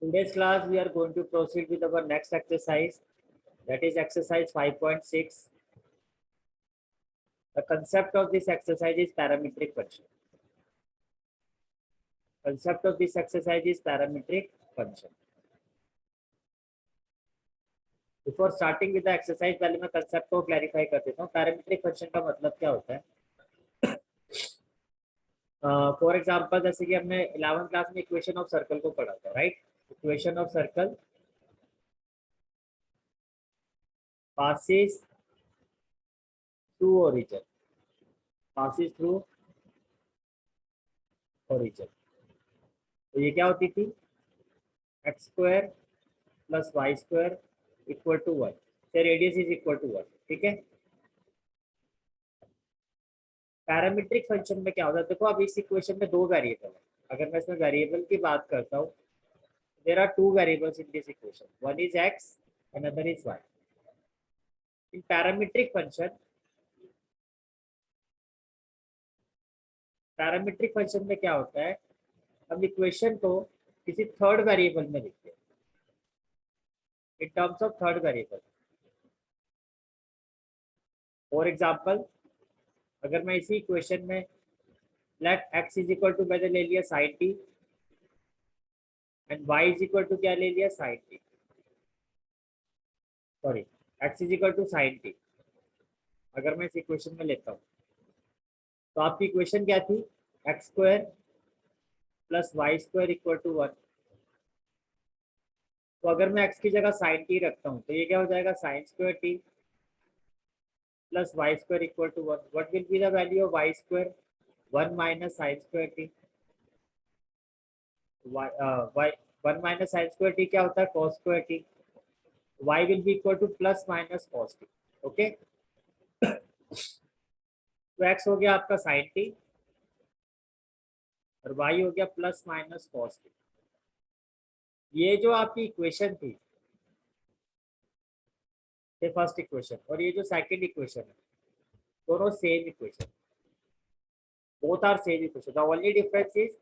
Today's class we are going to proceed with our next exercise, that is exercise 5.6. The concept of this exercise is parametric function. Concept of this exercise is parametric function. Before starting with the exercise पहले मैं concept को clarify कर देता हूँ. Parametric function का मतलब क्या होता है? फॉर एग्जाम्पल जैसे कि हमने 11th क्लास में इक्वेशन ऑफ सर्कल को पढ़ा था, right? Equation of circle passes through origin. Passes through origin. तो ये क्या होती थी? X square plus y square equal to 1. से रेडियस इज इक्वल टू 1. ठीक है. पैरामीट्रिक फंक्शन में क्या होता है? देखो अब इस इक्वेशन में दो वेरिएबल है. अगर मैं इसमें वेरिएबल की बात करता हूँ, there are two variables in this equation. One is x, another is y. In parametric function में क्या होता है? हम इक्वेशन को किसी थर्ड वेरिएबल में लिखते हैं, in terms of third variable. For example अगर मैं इसी इक्वेशन में let x is equal to मैंने ले लिया sine t and y is equal to क्या ले लिया sine t, sorry x is equal to sine t. अगर मैं इस इक्वेशन में लेता हूँ तो आपकी इक्वेशन क्या थी? X square plus y square equal to 1. तो अगर मैं x की जगह साइन टी रखता हूँ तो ये क्या हो जाएगा? Sine square t plus y square equal to 1. What will be the value of y square? 1 minus sine square t. Y 1 minus sine square t क्या होता है? Cos square t. y will be equal to plus minus cos t. Okay. तो x हो गया आपका sign T और y हो गया प्लस माइनस कॉस टी. ये जो आपकी इक्वेशन थी, ये फर्स्ट इक्वेशन, और ये जो सेकंड इक्वेशन है, दोनों same equation, both are same equation. The only difference is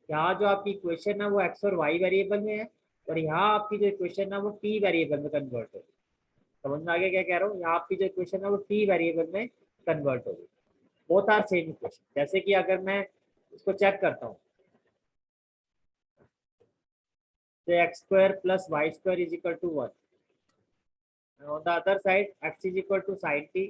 यहाँ जो आपकी इक्वेशन है वो एक्स और वाई वेरिएबल में है, और यहाँ आपकी जो इक्वेशन है वो टी वेरिएबल में कन्वर्ट हो गई. समझ में आ गया क्या कह रहा हूँ? यहाँ आपकी जो इक्वेशन है वो टी वेरिएबल में कन्वर्ट हो गई. Both are same equation. जैसे कि अगर मैं इसको चेक करता हूँ तो x square plus y square is equal to 1. On the other side, x is equal to sin t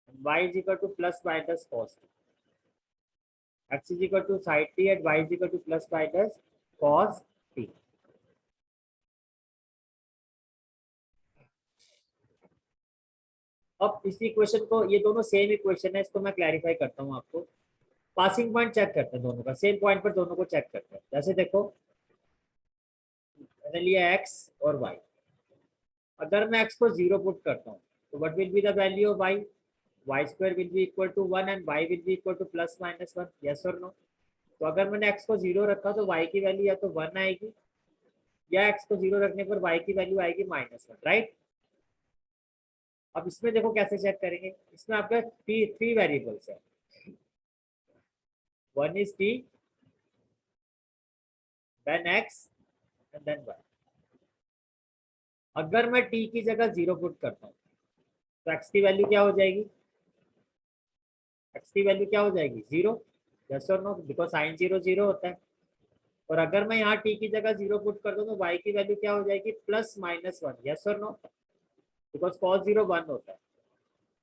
and y is equal to plus minus cos t. X is equal to sin t and y is equal to plus minus cos t. अब इस equation को, ये दोनों same equation है, इसको मैं clarify करता हूँ आपको. पासिंग पॉइंट चेक करते हैं दोनों का, सेम पॉइंट पर दोनों को चेक करते हैं. जैसे देखो मैंने लिया x और y. अगर मैं x को 0 पुट करता हूँ तो what will be the value of y? y square will be equal to 1 and y will be equal to plus minus 1. Yes और नो? तो अगर मैंने x को 0 रखा तो y की वैल्यू या तो 1 आएगी, या x को 0 रखने पर y की वैल्यू आएगी -1, राइट? अब इसमें देखो कैसे चेक करेंगे. इसमें आपका थ्री वेरिएबल्स है. One is t, then x and then y. अगर मैं t की जगह 0 पुट करता हूँ तो x की वैल्यू क्या हो जाएगी? x की वैल्यू क्या हो जाएगी? 0. यस और नो? बिकॉज साइन 0 0 होता है. और अगर मैं यहाँ t की जगह 0 पुट कर दूँ तो y की वैल्यू क्या हो जाएगी? Plus minus 1. यस और नो? बिकॉज cos 0 1 होता है.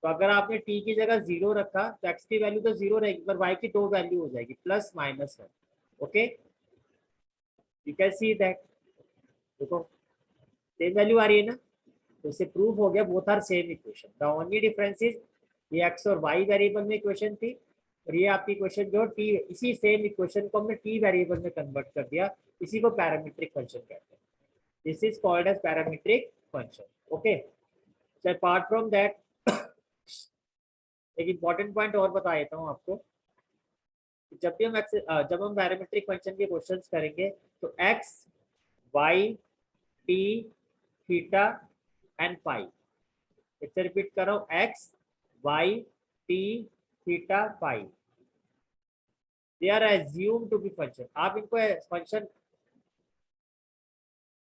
तो अगर आपने t की जगह 0 रखा तो x की वैल्यू तो 0 रहेगी, पर y की दो वैल्यू हो जाएगी, plus minus 1. Okay, you can see that. देखो सेम वैल्यू आ रही है ना, तो इससे प्रूव हो गया both are same equation. The only difference is ये x और y वेरिएबल में इक्वेशन थी, और ये आपकी इक्वेशन जो t, इसी सेम इक्वेशन को हमने t वेरिएबल में कन्वर्ट कर दिया. इसी को पैरामीट्रिक फंक्शन कहते हैं. This is called as parametric function. Okay. So apart from that एक इंपॉर्टेंट पॉइंट और बता देता हूँ आपको. जब हम पैरामीट्रिक फंक्शन के क्वेश्चंस करेंगे तो x, y, t, theta and pi. इसे रिपीट कर रहा हूँ, x, y, t, theta, pi. They are assume to be function. आप इनको फंक्शन,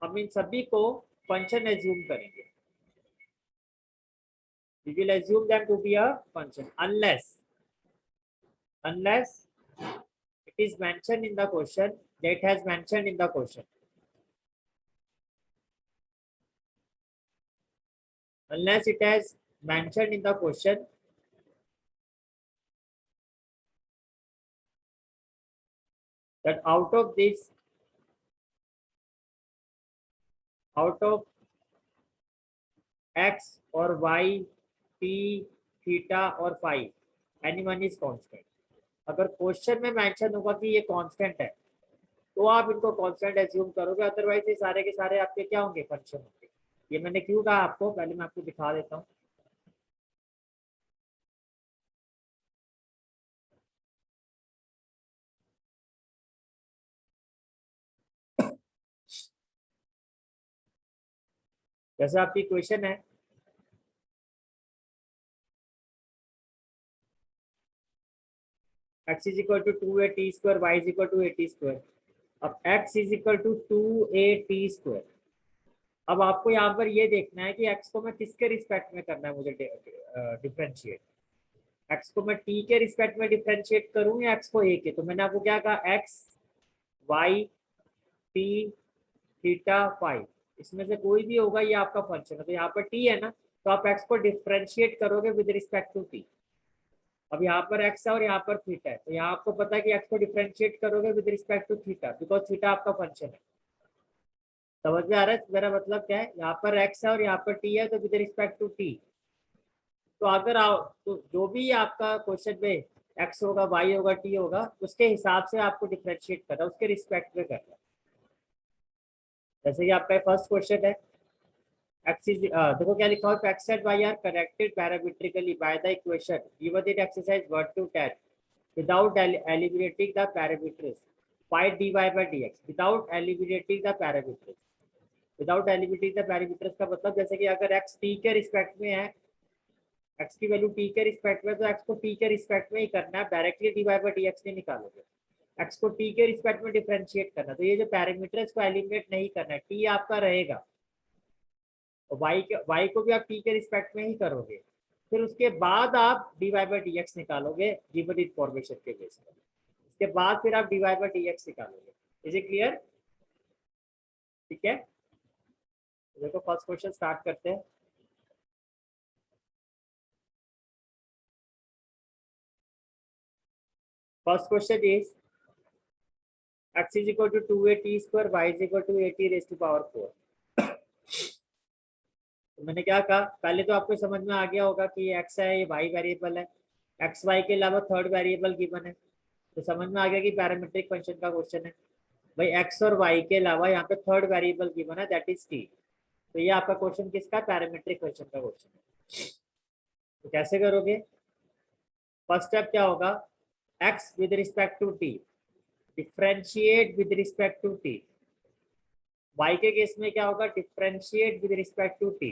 हम इन सभी को फंक्शन एज्यूम करेंगे। We will assume them to be a function unless it is mentioned in the question, that has mentioned in the question, unless it has mentioned in the question that out of this, out of x or y, t, theta और phi, anyone is constant। अगर question में mention होगा कि ये constant है तो आप इनको कांस्टेंट एज्यूम करोगे, अदरवाइज ये सारे के सारे आपके क्या होंगे, फंक्शन होंगे। ये मैंने क्यों कहा आपको, पहले मैं आपको दिखा देता हूँ। जैसे आपकी क्वेश्चन है x is equal to 2a t square, y is equal to a t square. अब x is equal to 2a t square. अब आपको यहाँ पर ये देखना है कि x को मैं किसके रिस्पेक्ट में करना है मुझे डिफरेंशिएट। x को मैं t के रिस्पेक्ट में डिफरेंशिएट करूँ या x को a के। तो मैंने आपको क्या कहा, x y t theta phi, इसमें से कोई भी होगा ये आपका फंक्शन है। तो यहाँ पर t है ना, तो आप x को डिफरेंशिएट करोगे विद रिस्पेक्ट टू t। अब यहाँ पर x है और यहाँ पर थीटा है, तो यहाँ आपको पता है कि x को डिफरेंशिएट करोगे with respect to theta, because theta आपका फंक्शन है। समझ में आ रहा है मेरा मतलब क्या है, यहाँ पर x है और यहाँ पर t है, तो विद रिस्पेक्ट टू t। तो अगर आप तो जो भी आपका क्वेश्चन में x होगा, y होगा, t होगा, उसके हिसाब से आपको डिफरेंशिएट करना है, उसके रिस्पेक्ट में करना है। जैसे कि आपका फर्स्ट क्वेश्चन है, x is देखो क्या लिखा हुआ है, x and y are connected parametrically by the equation given in exercise 1 to 10 without eliminating the parameters, find dy by dx without eliminating the parameters। Without eliminating the parameters का मतलब, जैसे कि अगर x t के respect में है, x की value t के रिस्पेक्ट में, तो x को t के रिस्पेक्ट में ही करना है, डायरेक्टली dy by dx नहीं निकालोगे। x को t के रिस्पेक्ट में डिफरेंशिएट करना, तो ये जो पैरामीटर है इसको एलिमिनेट नहीं करना है, t आपका रहेगा। और y को भी आप t के रिस्पेक्ट में ही करोगे, फिर उसके बाद आप dy by dx निकालोगे गिवन इन्फॉर्मेशन के बेस पर। इसके बाद फिर आप dy by dx निकालोगे। Is it clear? ठीक है, तो देखो फर्स्ट क्वेश्चन स्टार्ट करते हैं। First question is x is equal to 2a t square, y is equal to a t raised to power 4। तो मैंने क्या कहा, पहले तो आपको समझ में आ गया होगा कि ये x है, ये y वेरिएबल है, x y के अलावा थर्ड वेरिएबल गिवन है, तो समझ में आ गया कि पैरामीट्रिक फंक्शन का क्वेश्चन है। भाई x और y के अलावा यहाँ पे थर्ड वेरिएबल गिवन है, दैट इज t। तो ये आपका क्वेश्चन किसका, पैरामीट्रिक फंक्शन का क्वेश्चन है। तो कैसे करोगे, फर्स्ट स्टेप क्या होगा, x with respect to t differentiate with respect to t। y के केस में क्या होगा, differentiate with respect to t,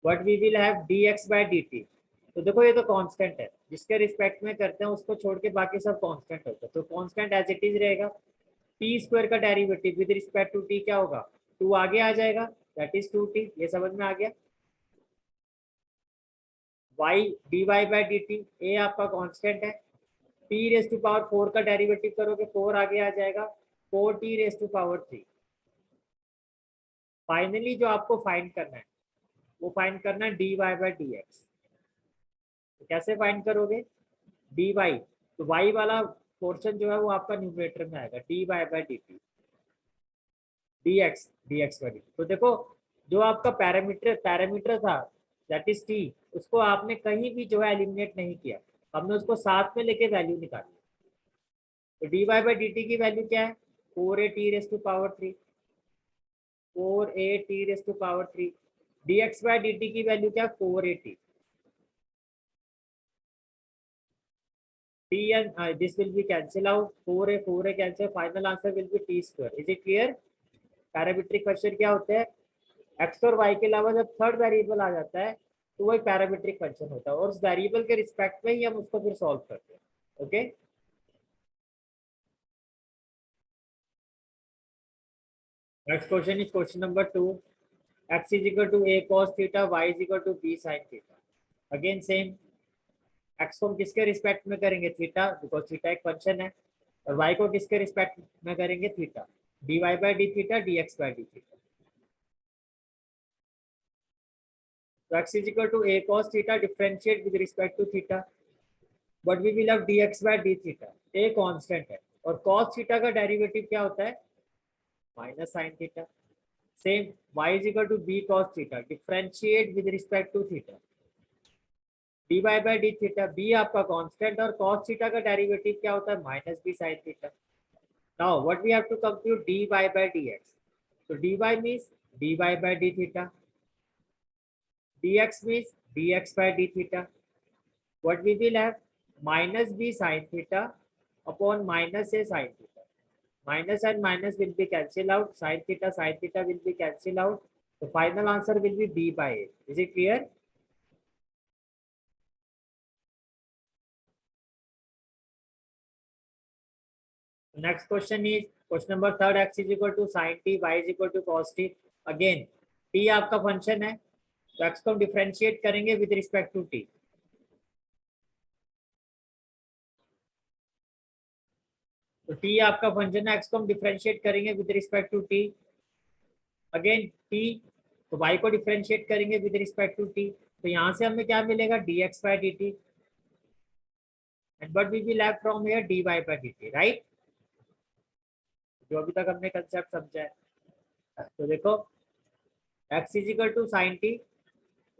but we will have dx by dt। तो देखो ये तो कांस्टेंट है, जिसके रिस्पेक्ट में करते हैं उसको छोड़ के बाकी सब कांस्टेंट होता है, तो कांस्टेंट एज इट इज रहेगा। टी स्क्वायर का derivative with respect to t क्या होगा, 2 आगे आ जाएगा, दैट इज 2t। ये समझ में आ गया। y dy by dt, ए आपका कांस्टेंट है, t रेस टू पावर 4 का डेरिवेटिव करोगे 4 आगे आ जाएगा, 4t race to power 3। Finally जो आपको फाइंड करना है वो फाइंड करना है dy by dx। तो कैसे फाइंड करोगे, dy, तो y वाला पोर्शन जो है वो आपका न्यूमरेटर में आएगा, dy by dt, dx by dt। तो देखो जो आपका पैरामीटर था दैट इज t, उसको आपने कहीं भी जो है एलिमिनेट नहीं किया, हमने उसको साथ में लेके वैल्यू निकाली। तो dy by dt की वैल्यू क्या है, 4a t raise to power 3, 4a t raise to power 3। dx by dt की वैल्यू क्या, 4a t। t and this will be cancel out, 4a cancel, final answer will be t square। is it clear? Parametric function क्या होते हैं, x और y के अलावा जब third variable आ जाता है तो वही पैरामीट्रिक फंक्शन होता है, और उस वेरिएबल के रिस्पेक्ट में ही हम उसको फिर सॉल्व करते हैं। Okay, next question is question number 2. x is equal to a cos theta, y is equal to b sin theta. Again same, x को हम किसके रिस्पेक्ट में करेंगे? थीटा, बिकॉज थीटा एक फंक्शन है. और y को किसके रिस्पेक्ट में करेंगे? Theta. dy by d theta, dx by d theta. So x is equal to a cos theta, differentiate with respect to theta. But we will have dx by d theta. a constant है और cos theta का derivative क्या होता है? Minus sine theta. Same, y is equal to b cos theta, differentiate with respect to theta. dy by d theta, b आपका constant और cos theta का derivative क्या होता है? Minus b sin theta. Now what we have to compute? dy by dx. So dy means dy by d theta. dx means dx by d theta. What we will have? Minus b sin theta upon minus a sin theta. Minus and minus will be cancelled out. Sin theta will be cancelled out. The final answer will be b by a. Is it clear? Next question is question number 3. X is equal to sin t, y is equal to cos t. Again, t आपका function है तो x को हम differentiate करेंगे with respect to t. तो t आपका function है, x को हम डिफरेंशिएट करेंगे with respect to t. Again t, तो y को डिफरेंशिएट करेंगे विद रिस्पेक्ट टू t. तो यहाँ से हमें क्या मिलेगा? dx by dt. And what we will have from here? dy by dt, right? जो अभी तक हमने कंसेप्ट समझा है. तो देखो, x is equal to sin t,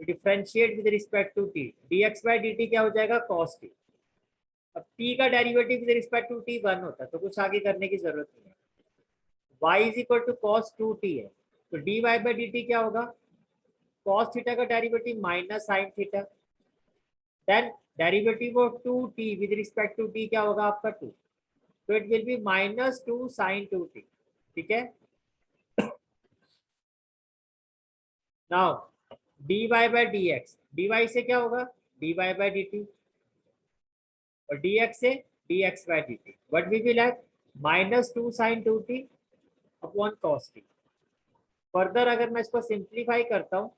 differentiate with respect to t. dx by dt क्या हो जाएगा? cos t. अब t का derivative with respect to t 1 होता है, तो कुछ आगे करने की जरूरत नहीं है. y is equal to cos 2t है, तो dy by dt क्या होगा? cos थीटा का derivative minus sin theta. Then derivative of 2t with respect to t क्या होगा आपका? 2. तो it will be minus 2 sin 2t. ठीक है. Now dy by dx, dy से क्या होगा? dy by dt और dx से dx by dt. What we will have? Minus 2 sin 2t upon cos t. Further अगर मैं इसको सिंप्लीफाई करता हूँ,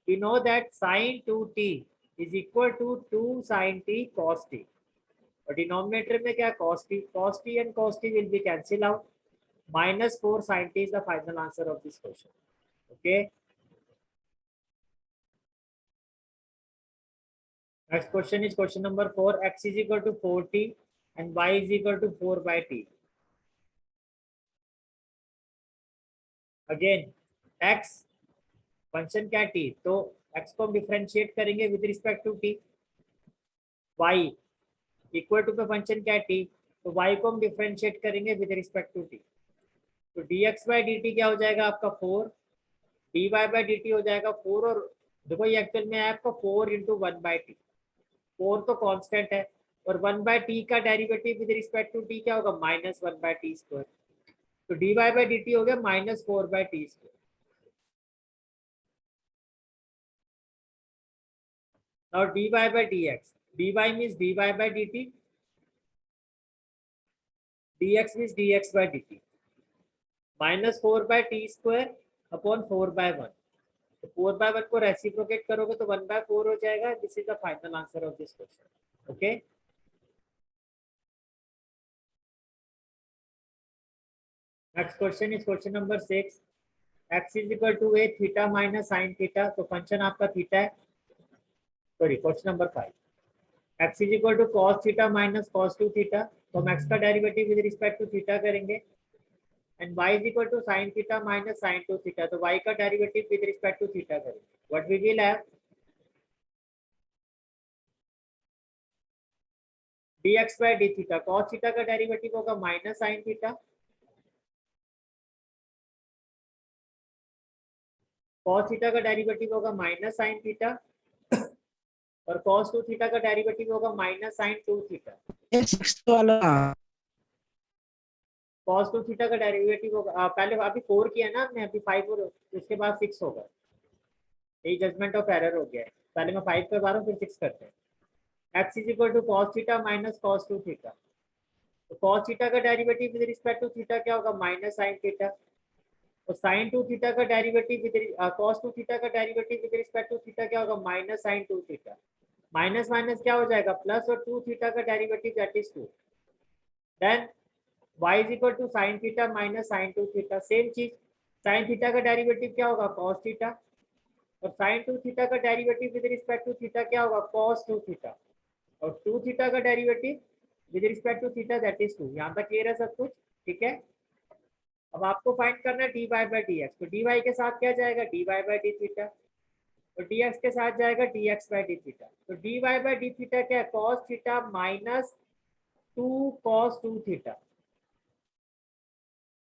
we know that sin 2t is equal to 2 sin t cos t. और denominator में क्या? cos t and cos t will be cancel out. Minus 4 sin t is the final answer of this question. Okay. Next question is question number 4. X is equal to 4t and y is equal to 4 by t. Again, x function क्या? t. तो x को हम differentiate करेंगे with respect to t. y equal to पे function क्या है? t. तो y को हम डिफरेंशिएट करेंगे विद रिस्पेक्ट टू t. तो dx by dt क्या हो जाएगा आपका? 4. dy by dt हो जाएगा 4. और देखो ये एक्चुअल में है आपका 4 इंटू 1 बाई टी. 4 तो कांस्टेंट है और 1 बाई टी का derivative with respect to t क्या होगा? Minus 1 by t square. तो dy by dt हो गया minus 4 by t square. Now dy by dx, dy means dy by dt, dx means dx by dt. Minus 4 by t square upon 4 by 1. तो 4 by 1 को reciprocate करोगे तो 1 bye 4 हो जाएगा. This is the final answer of this question. Okay. Next question is question number 6. x is equal to a theta minus sine theta. तो function आपका theta है. Sorry, question number 5. x is equal to cos theta minus cos 2 theta. तो हम x का derivative with respect to theta करेंगे. And y is equal to sin theta minus sin 2 theta. तो y का derivative with respect to theta करेंगे. What we will have? dx by d theta. cos theta का derivative होगा minus sin theta. cos theta का derivative होगा minus sin theta और cos 2 theta का derivative होगा minus sin 2 theta. cos 2 theta का derivative होगा पहले अभी 4 किया ना हमने, अभी 5 और उसके बाद 6 होगा. यही जजमेंट ऑफ एरर हो गया है. पहले मैं 5 करवा रहा हूँ फिर 6 करते हैं. x is equal to cos theta minus cos 2 theta. तो cos थीटा का derivative with respect to theta क्या होगा? Minus sin theta. तो साइन 2 थीटा का डेरिवेटिव विद कॉस 2 थीटा का derivative with respect to theta क्या होगा, minus sine 2 theta, minus minus क्या हो जाएगा प्लस, और 2 थीटा का derivative that is 2, then y is equal to sine theta minus sine 2 theta, same चीज, साइन थीटा का डेरिवेटिव क्या होगा कॉस थीटा, और साइन 2 थीटा का derivative with respect to theta क्या होगा कॉस 2 थीटा, और 2 थीटा का derivative with respect to theta that is 2। यहाँ तक क्लियर है सब कुछ, ठीक है। अब आपको फाइंड करना है dy बाई डी एक्स, तो dy के साथ क्या जाएगा dy बाई डी थीटा, और dx के साथ जाएगा dx बाई डी थीटा, तो dy बाई डी थीटा क्या है cos theta minus 2 cos 2 theta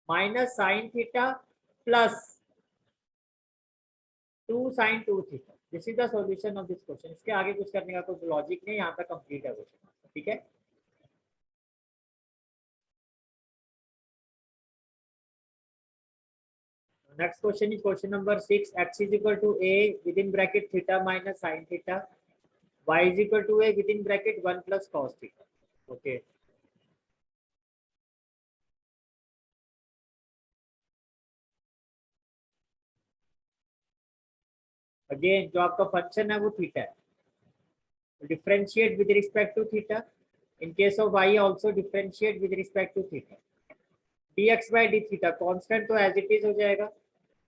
minus sine theta plus 2 sine 2 theta. This is the solution of this question. इसके आगे कुछ करने का कोई लॉजिक नहीं, यहाँ तक कंप्लीट है क्वेश्चन, ठीक है। Next question is question number 6. X is equal to a within bracket theta minus sin theta. Y is equal to a within bracket 1 plus cos theta. Okay. Again जो आपका function है वो theta है, differentiate with respect to theta, in case of y also differentiate with respect to theta, dx by d theta constant तो as it is हो जाएगा,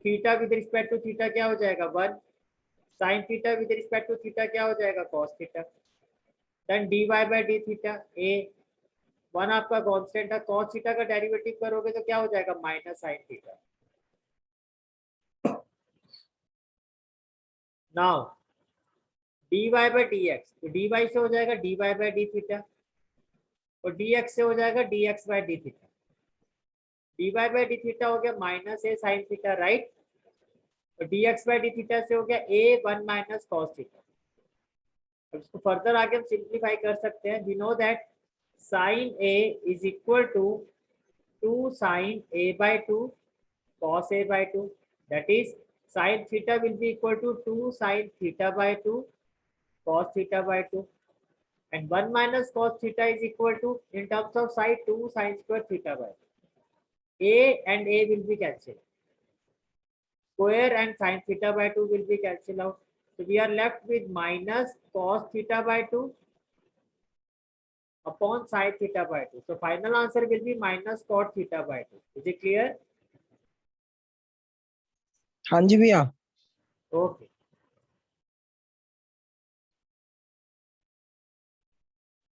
theta with respect to theta क्या हो जाएगा 1, sine theta with respect to theta क्या हो जाएगा cos theta, then dy by d theta a 1 आपका कांस्टेंट है, cos थीटा का डेरिवेटिव करोगे तो क्या हो जाएगा minus sine theta. Now dy by d x, तो dy से हो जाएगा dy बाई डी थीटा, और dx से हो जाएगा dx by d theta, dy by d theta हो गया minus a sine theta, right, और dx बाई डी थीटा से हो गया a 1 माइनस कॉस थीटा। अब इसको फर्दर आगे हम सिंप्लीफाई कर सकते हैं, we know that sine a is equal to 2 sine a by 2 cos a by 2, that is sin theta will be equal to 2 sin theta by 2 cos theta by 2, and 1 minus cos theta is equal to, in terms of side, 2 sin square theta by 2. A and a will be cancelled, square and sin theta by 2 will be cancelled out, so we are left with minus cos theta by 2 upon sin theta by 2, so final answer will be minus cot theta by 2. Is it clear? हाँ जी भैया। Okay.